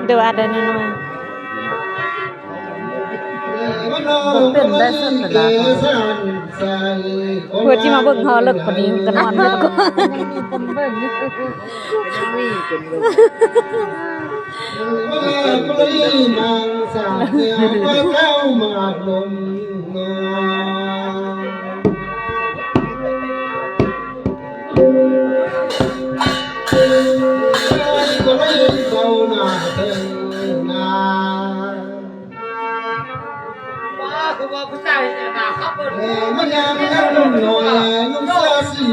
เดี๋ยวadaน้อยเป็นได้สุดแล้วเพื่อที่มาเบิ่งเฮาเลิกคนนี้ก็นอนแล้วก็คนเบิ่งผู้ชายน่ะขับรถมันยังนุ่มหน่อยนุ่มเสื้อสี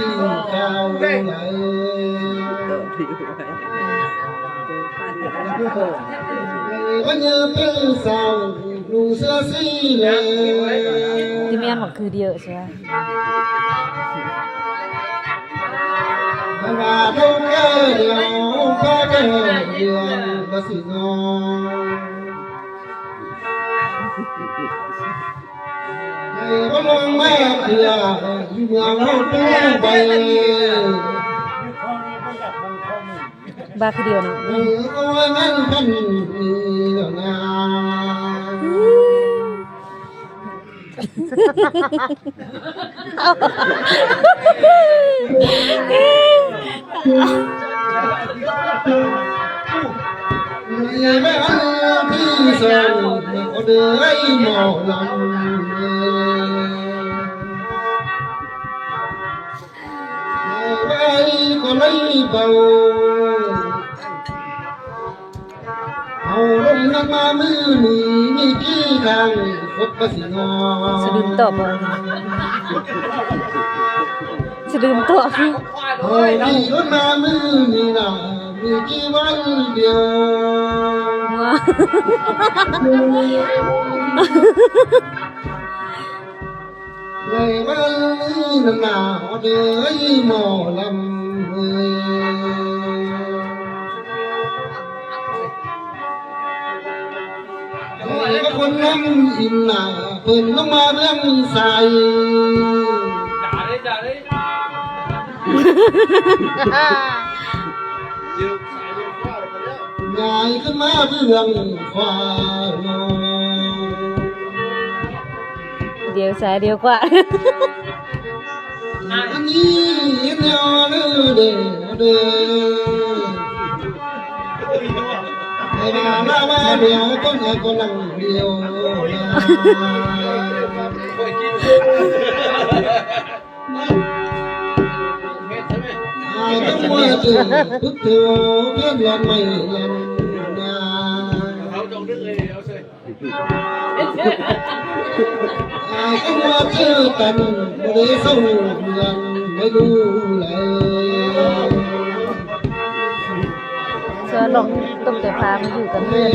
ขาวไหนมันยังเป็นสาวนุ่มเสื้อสีเหลืองที่เมียนบอกคือเดียวใช่ไหมว่าต้องเดียวพอจะเดียวก็สินอนลงมาเพื่อเมืองเราตู้ไปบ้าคือเดียวเนาะก็งั้นพันนาแม่พี่สาวก็เดินมองหลังไปก็ไม่เบาเอาลงนักมามือนี้มีกี่ทางฟดก็สิงอสะดึมตอบสะดึมตอบเอาที่รถมามือนี้นะมีกี่วันเดียวเลยวันนี้น้ำหนาวเดือยหมอลำเลยคนน้ำอิ่มหนาเพิ่นลงมาเรื่องใส่จ่าเลยง่ายขึ้นมาเรื่องฟ้าเดี๋ยวซ้ายเดี๋ยวขวาอันนี้เห็นยอเด้อเด้อเด้อมาเดี๋ยวต้องให้คนนั่งเดียวต้องมาเจอพุทโธเพื่อนยันไม่ยันนาเอาจงนึกเลยเอาสิต้องมาเจอกันไม่ได้สู้เมืองไม่รู้เลยเชื่อหลงต้มแต่พามาอยู่กันเพื่อน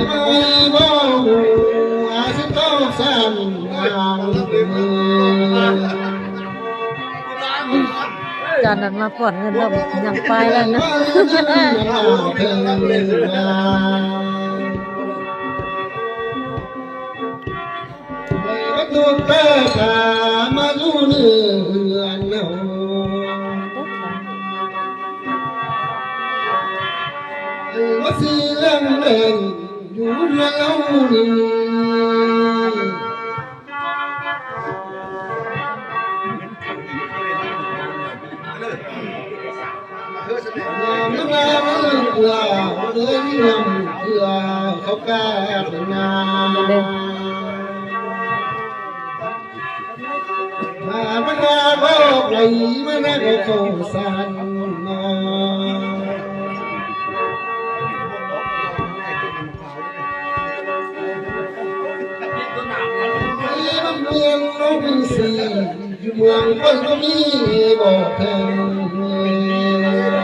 จานนั้นมาผ่อนเงินเรายังไปแล้วนะตัวแก่มาดูเนื้อเนาว่าสีเล่งเล่งอยู่เรื่องเรานี่มึงเอาเกลือเดินยำเกลือเขาแก่เป็นงานมันมาบอกไหลมันน่าก็สงสารน้องมันเมืองน้องสีอยู่เมืองคนก็มีบอกแทน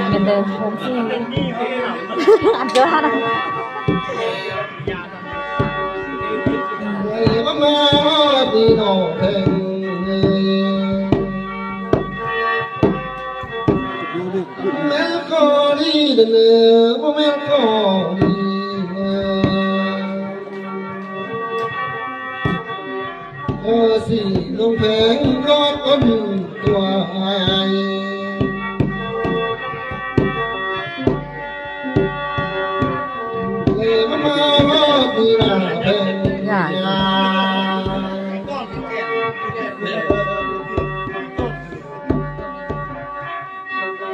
เป็นเดิมผมสิอันเจอฮะนะมันมาดีน้องแทนแม่ก็ดีเด้อแม่ก็ดีสิลงแผงก็ต้นตัวไอ้เลย มาดีนาเพนยา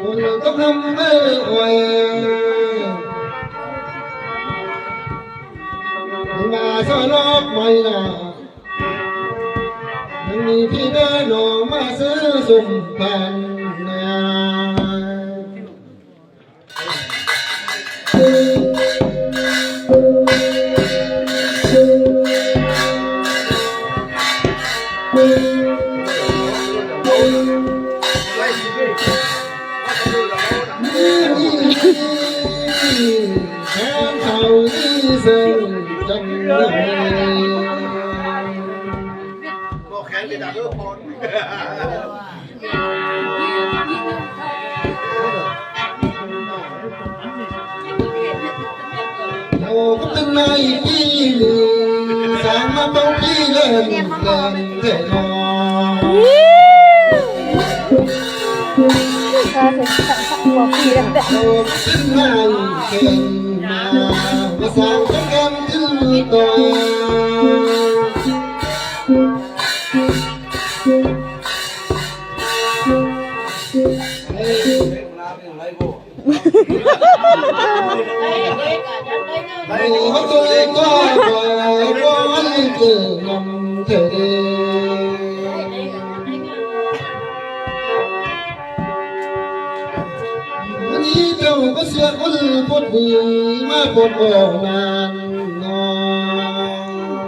คนต้องทำไม่ไหวมาสลบไม่ละยังมีพี่เดินออกมาซื้อสุ่มพันนาแค่เขาที่เส้นจังเลยบอกแขนไปดักเออพรเราก็เป็นนายพี่สร้างมาเป้าพี่เล่นเทนอหัวปีแล้วแต่ เราเป็นนายเก่งมาสร้างกันขึ้นต่อเขาตัวเองก็ปล่อยก็ให้เกิดนำเธอเองวันนี้เจ้าก็เสียคนปวดหัวมาปวดบ่อนานนอ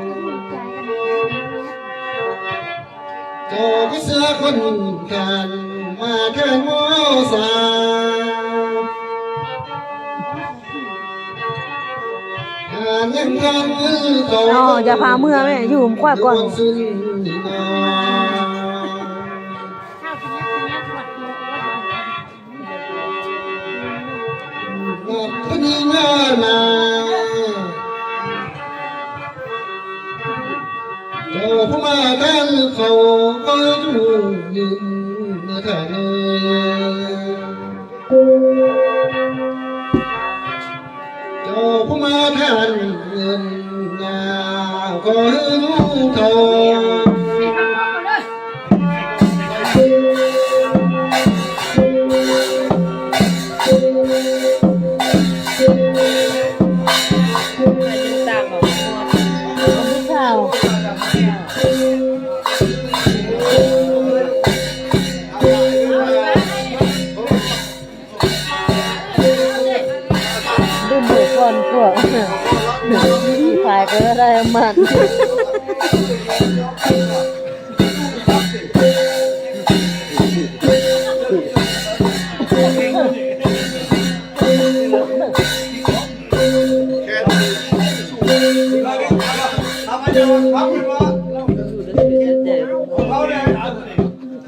นเจ้าก็เสียคนกันมาแค่มอสาอ๋อจะพาเมื่อแม่อยู่กว่าก่อนนี่นานาเจ้าผู้มาด้านเขาก็อยู่ยืนเนื้อถ่ายเจ้าผู้มาทานเงินนาก็รู้เขาฝ่ายก็ได้มัน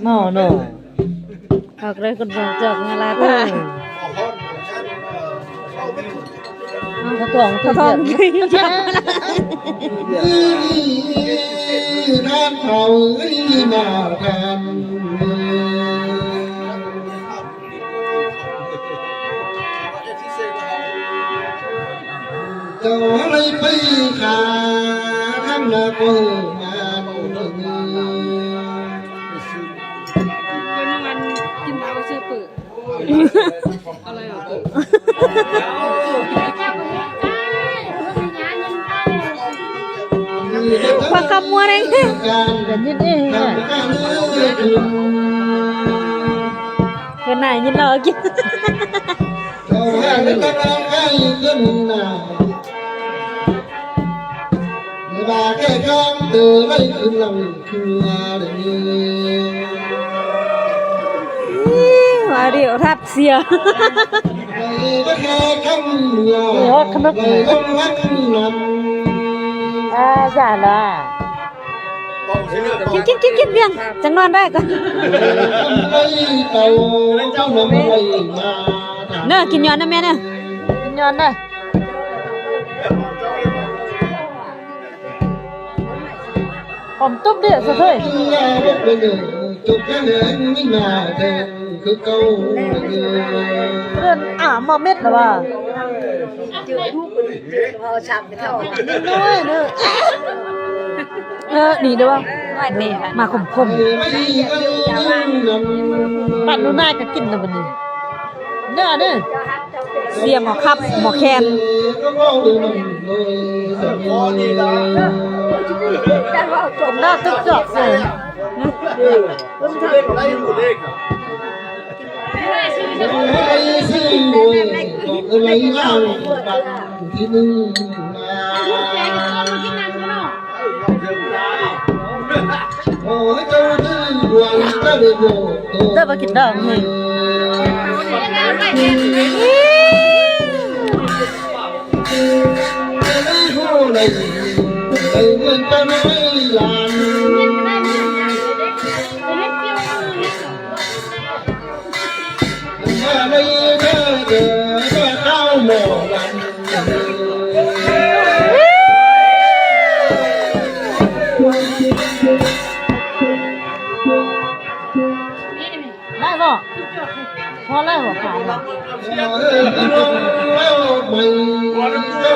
โน่โน่พักเลยคนฟังจอกงาลาตาเขาท้องน้ำเขามาทำเจ้าอะไรไปขาทำหน้าโกมามันกินเท้าซื้อปืนอะไรหรอปากกามัวเองกันยินเองกันไหนยินเรากินเราให้เป็นกำลังใจขึ้นหน้าบาแค่กำเตือนไม่ขึ้นลำคืออะไรมาเดี๋ยวทับเสียก็แค่คำเดียวเลยต้องรักนำอย่าละกินเพียงจังนอนได้ก่อนเนอะกินย้อนนะแม่เนอะกินย้อนเนอะผมตุ๊บเดือดซะเลยจุดแค่เดินไม่มาแทนคือเก่าเรื่องมาเม็ดหรือว่า จืดทุกคนจืดพอชับไปเท่า น้อยเด้อนี่เด้อว่า ไม่เตะ มาขม ปั่นนู่นน่าก็กินนะบัดนี้เด้อเด้อเสียหมอครับหมอแคนผมน่าตึกจอกเลย ที่นึง โอ้ยเจ้าดื้อดวงเจ้าดื้อโบ เด้อมากินเด้อเฮ้ย ไม่รู้เลยไอ้เงินตาน้อยหลานอะไรเธอเจอแค่ข้าวหม้อวันได้บ่พอแล้วบ่ขายบ่ ไม่ต้อ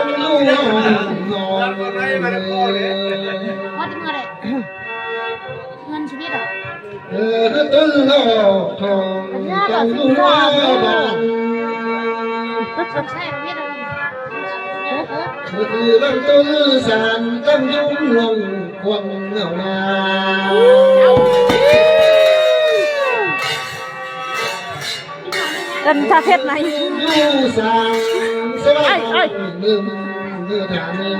งรู้นอน ว่าจะเมื่อไรเงินชีวิตอ่ะ ต้นหอกทองต้องรู้ว่าบ้าน ใช่ประเภทอะไร คือลำต้นสารต้องยุ่งลงควงเหงานา กันถ้าเพชรไหน อยู่สางสบายลืมเนื้อฐานเลย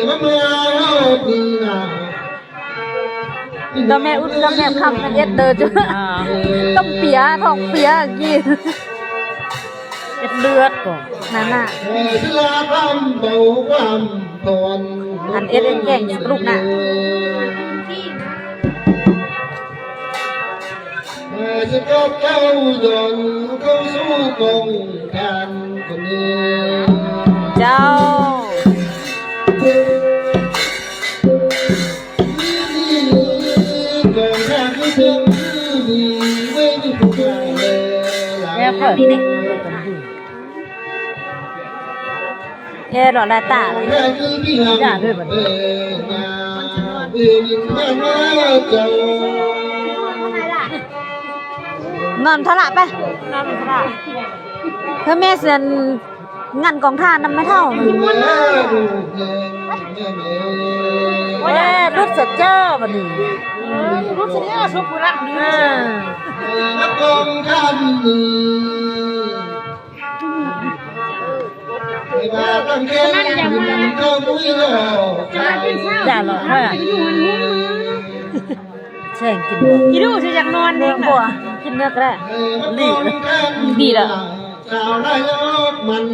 มาเมื่อปีหน้า ก็แม่อุ่นก็แม่คำกันเอ็ดเด้อจ้ะต้องเปียท้องเปียกินเอ็ดเลือดก่อนนั่นน่ะ เวลาความเบาความทน อันเอ็ดเอ็นแก่งอย่างลูกน่ะ จะก็เข้าดนเข้าสู้กองการคนนี้ เจ้า กองการที่ถึงดีไม่มีผู้ใดเลย แม่เปิดนี่เอ็ดหล่อละตาเลย อย่าด้วยมันเบียนมาเจ้าน อนทะละไปนอนทะละเพื่อแม่เสียนงานกองท่านำไม่เท่าแม่รุดเสเจอร์บัดนี้รุดเสเจอร์ชุบกุระดี นักกองท่านนี้ไม่มาตั้งแค่ก็มุ้ยหล่อ จ้าหรอว่าแช่งกินกินดูสิอยากนอนเองนะกินเนื้อก็ได้ดีละ สาวได้ยกมัน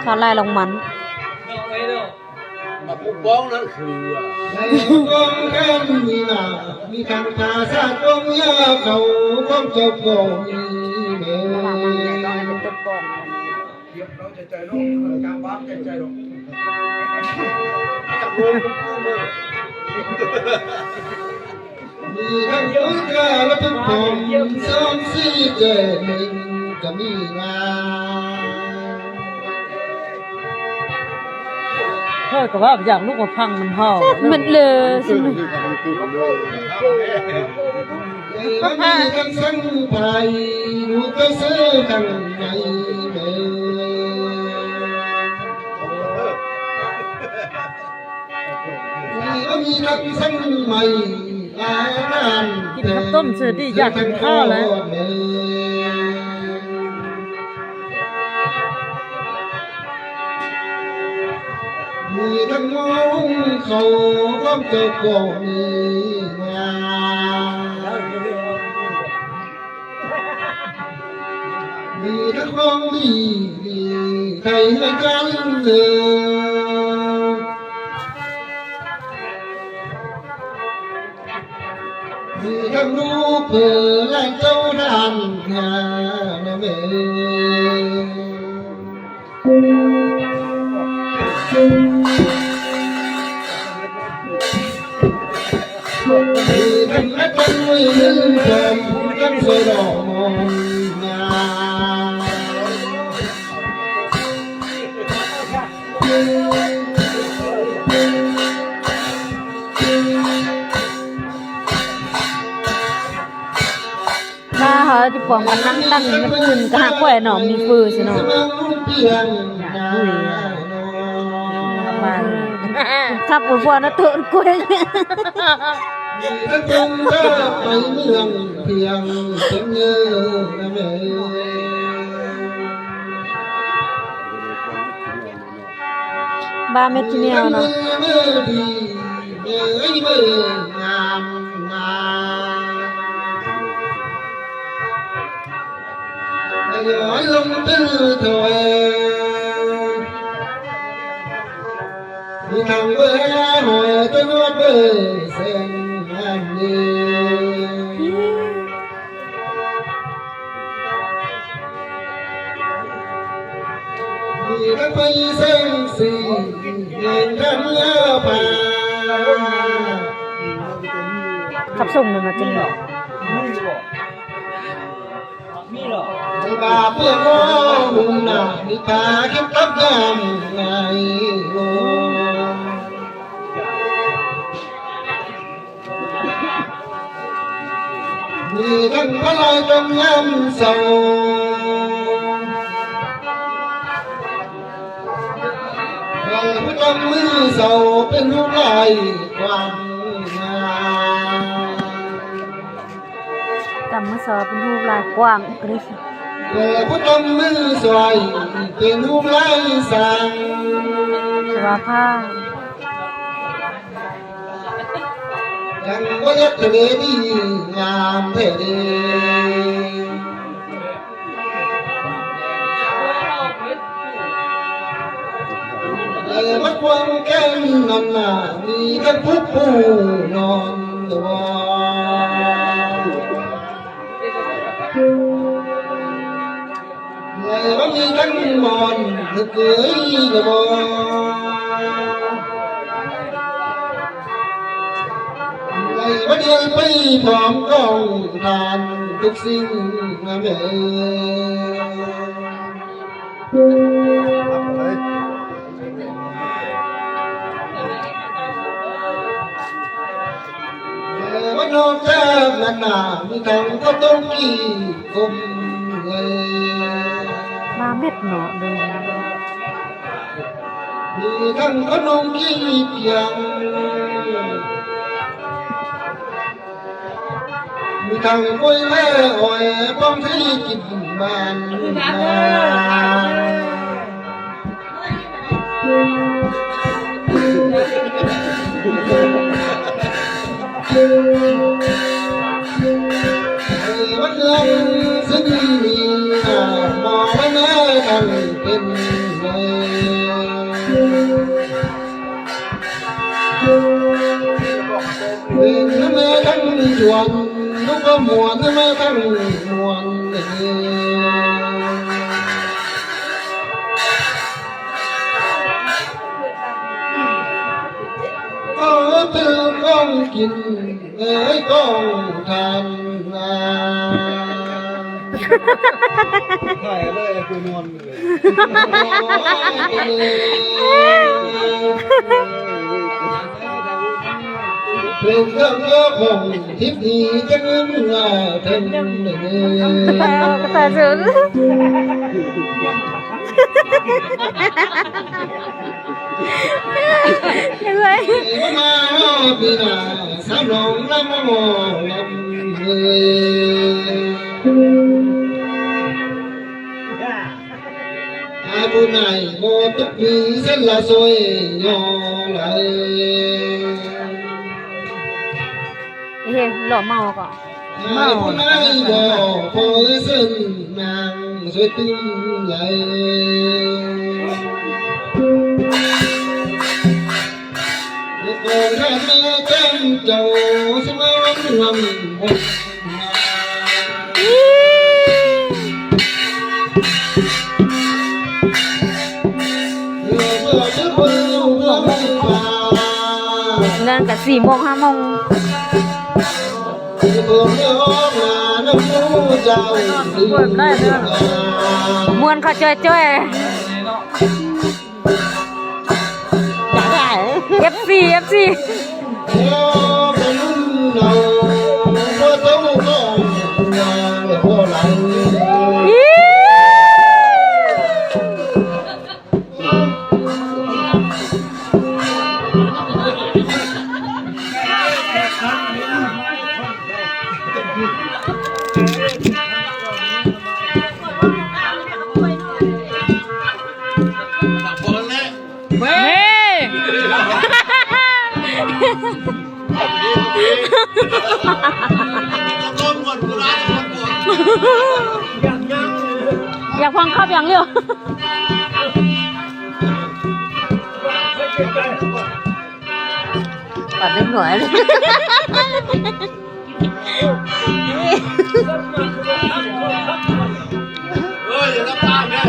ข้าวไล่ลงมัน มาปุ๊บบ้องนั่นคือ ในกองแค่มีหน้ามีทางภาษากองยาเขาต้องเจ้าก็มีเม เป็นต้นกอง เทียบเราใจใจน้องกลางบ้านใจใจน้องจากโรงกูเลย มีทั้งยุทธและทุกคนสองสี่เจ็ดหนึ่งก็มีงาน เฮ้ยก็ว่าอยากลูกมาพังมันห่อมันเลยสิ มันมีทั้งสังไปดูก็ซื้อทั้งในเมืองมีทั้งสังใหม่หลายงาน กินข้าวต้มเสือดีอยากกินข้าวแล้ว มีทั้งมองเขาพร้อมเจ้าก็มีงานมีทั้งของดีใครให้กันเลยมีทั้งลูกเพื่อและเจ้าด้านงานเมื่อ กันนักกันไม่ลืมกันกันสวยดอกมองงาถ้าเขาจะปองกันนั่งตั้งมันอื่นก็หักแขวนหนอมมีฟืนสิเนาะขับหัวนะตัวกล้วย ทั้งตรงก็ไปเมืองเพียงเพียงเงือแม่ บ้าเม็ดที่เหนียวเนาะ ย้อยลงตื้อถอยมีทางเวลาหอยจนว่าเบื่อเส้นอันนี้มีทั้งไปเส้นสีเงินทั้งเลือผ่า ขับส่งมันมาจริงเหรอ บาเพื่อนน้องน่ะมีตาคิดกับยามไงโง่มีทั้งพลายจนยำเศร้าผู้จำมือเศร้าเป็นรูปลายความงาม จำมือสอเป็นรูปลายกว้างกริช ผู้จำมือสวยเป็นรูปลายสั่ง สวาผ้า ยังว่ายัดทะเลดีงามแท้เด้มัดวังแก้มนั่นน่ะมีกันผู้ผู้นอนตัวเลยว่ามีกันมอนนึกเกยกระบอกเลยว่าเดียวไปพร้อมกองทานทุกสิ่งนะแม่มันนอกจากนั้นน่ะมีทางก็ต้องกี่กลมเลย มาเม็ดเนาะดู มีทางก็นองกี่เพียงมีทางก้อยแม่อ้อยป้องที่กินบ้านวันเงินสิ่งนี้มองไม่แน่กันเป็นเป็นแม่ทั้งจวนลูกก็มวนแม่ทั้งมวนตื่นก้องกินเอ้ยก้องทานถ่ายเลยคือนอนเลยเพลงเรื่องเยอะของทิพย์นี้จะเงินเงาเท่านั้นก็ตาจุนยังไงมาปีน่ะสาวน้องน้ำมอลำเลยอาบุญไหนโมตุปีเส้นละซอยยอไหลเฮ้ยหล่อเมาก่อนเมา บุญไหนบ่พอเส้นนางสวยตึงไหลก่อนข้าแม่แก้มเจ้าสมัยวันลำบกเงินกับ 4 โมง 5 โมง มวนเขาจ้อยจ้อย FC FC เฮ้อยากฟังครับอย่างเดียวปัดเล็กหน่อยเลยอย่ารับตามเลย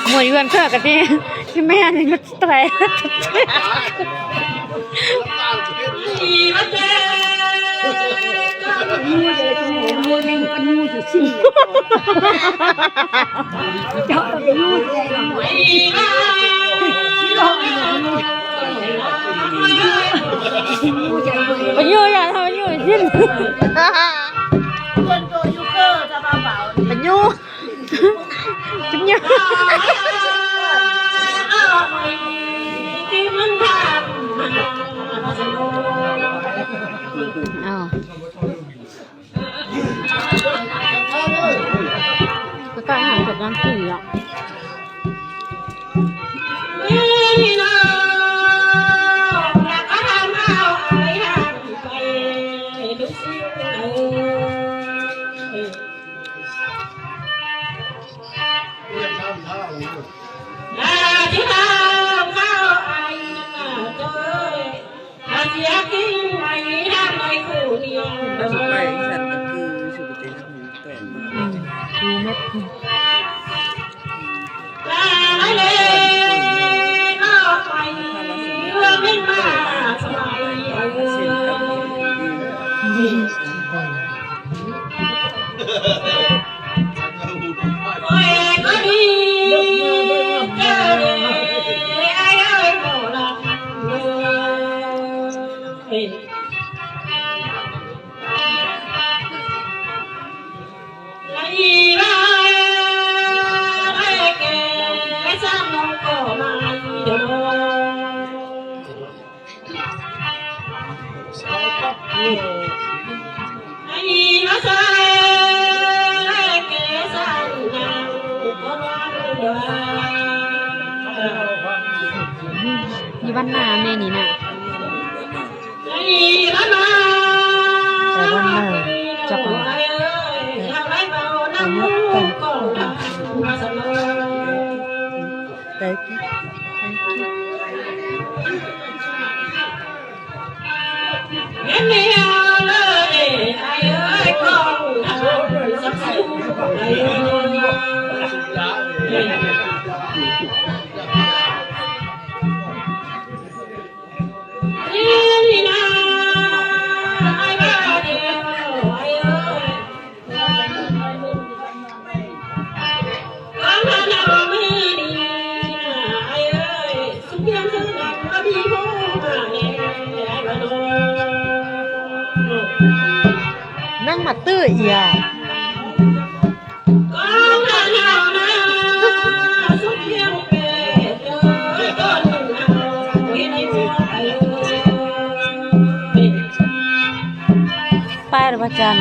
หมวยเงินเท่ากันที่แม่นี่มันแตกไปยืดอย่าทำไปยืดสิ้นไปยืดจุ๊บยืดอ้าวก็ใกล้หันกับร้านสี่อ่ะยี่บ้านนาแม่นี่นะแต่วันนาจะเป็นแต่นั่งมาตื้ออีอ่ะป้ายหรือว่าจาน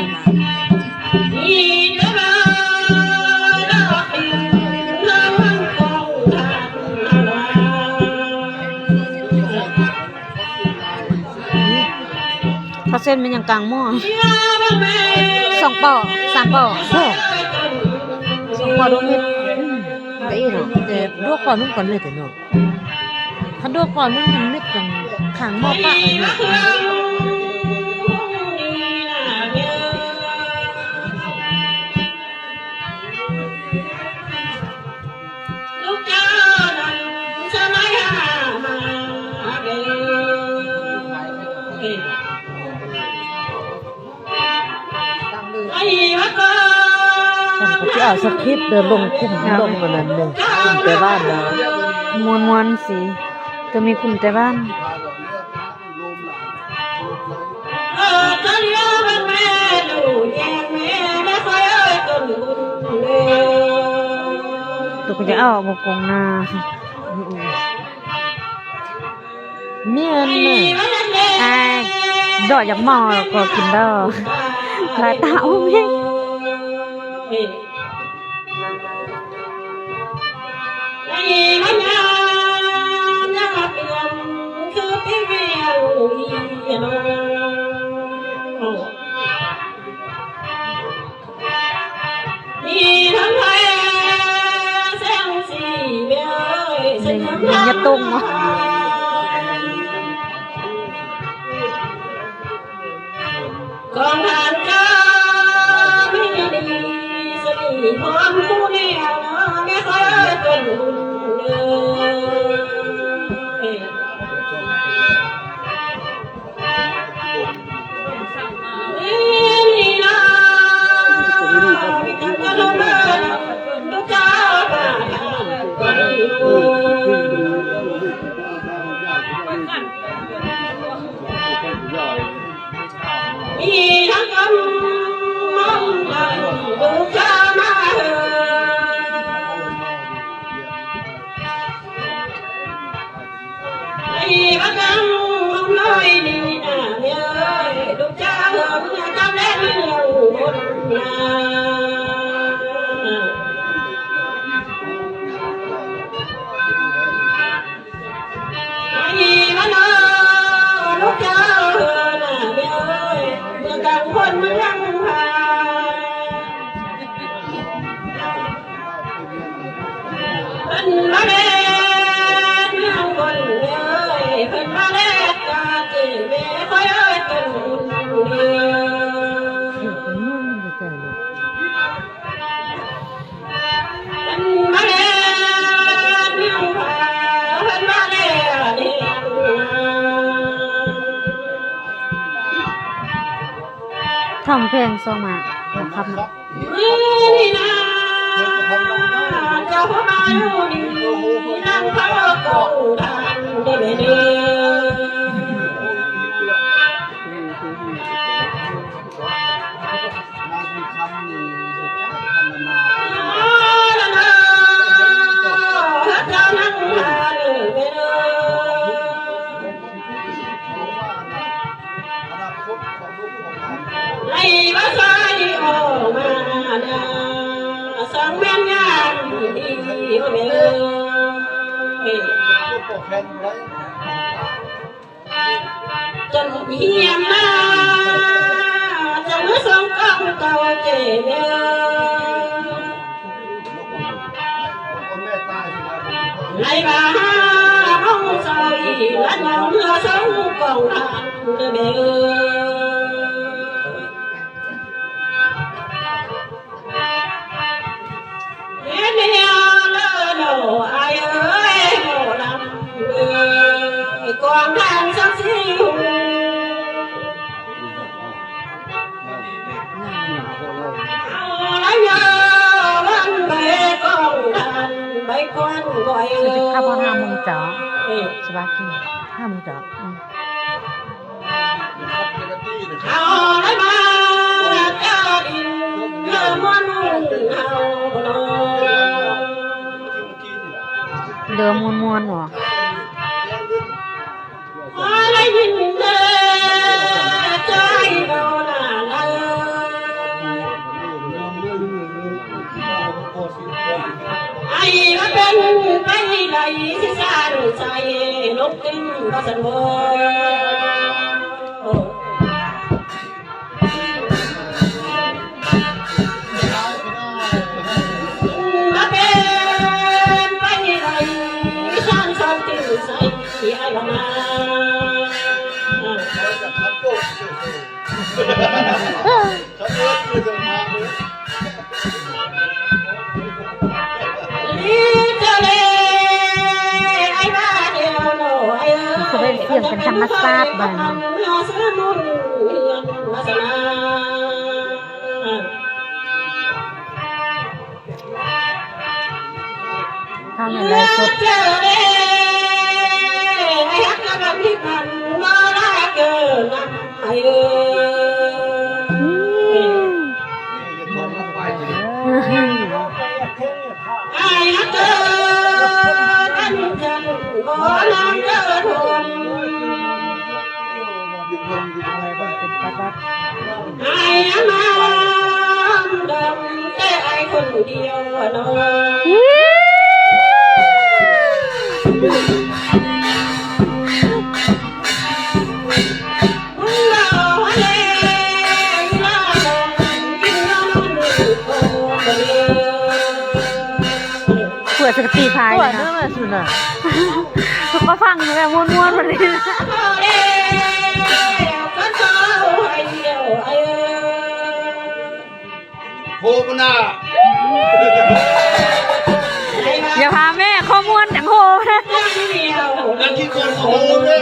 เขาเส้นเป็นอย่างกลางหม้อ2 ป่อ 3 ป่อ2 ป่อดูมิดไปอีกเนาะแต่ลวกก่อนนุ่มก่อนเลยแต่เนาะ ถ้าดูก่อนมันนึกกันขังหม้อปะเลยเนี่ยจะเอาสคริปต์เดินลงกลุ่มลงกันนั้นเลยกลุ่มแต่บ้านแล้วมวนๆสิจะมีกลุ่มแต่บ้านตัวก็จะเอาบกงนาเนี่ยน่ะไอ้ดอกจากหม้อก็กินได้ลายเต้าไหมมันจะตุ้งวะกองทานก็ไม่ดีสนิทพร้อมคู่แนวไม่ค่อยต้นมีทั้งกำมองดูจ้ามาไอ้บ้านน้อยนี่นะเนี่ยดูจ้าเมื่อจำได้เรื่องบนนาไอ้บ้านน้อยดูจ้าคนเมืองพาเป็นมาเล่เมืองคนเลยเป็นมาเล่กาจีเม่ค่อยต้นเดียวเป็นมาเล่เมืองพาเป็นมาเล่เดียวทำเพลงโซมาครับนี่นะเจ้าพ่อมาดูดีนั่งเขาเก่าทานได้ไหมไอ้บ้าสายออกมาสังเวียนงานดีเมื่อจนเฮียมมาจะเมื่อสองกองเก่าเจ็บไอ้บ้าห้องซอยและนอนเมื่อสองกองทางเดินกองทางสักสิวเอาละเยอะวันไปกองทางไปควันก่อยข้าวพอ5 โมงเจ้าสบายกิน5 โมงเจ้าเอาละมาเจ้าดินเมื่อมันเอาเดิมมวนๆหรออะไรยินเด้อใจเราหนาไอ้มาเป็นไปไหนที่สานใจลบทิ้งก็สันโบมาเป็นไปไหนที่สานชอบทิ้งใจ คือจะมาเลย จะเป็นเสียงเป็นธรรมชาติบ้างทำอะไรสดเป็นปัดปัด ไอ้น้ำดำแต่ไอ้คนเดียวน้อยเผื่อจะตีพายนะสุดอ่ะทุกก็ฟังแบบม้วนๆวันนี้นะโคมนา อย่าพาแม่ข้อมูลอย่างโหนะ นักที่คนโคเลย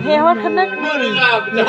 เฮว่าขนึก เมื่อหนึ่งอ่ะจะ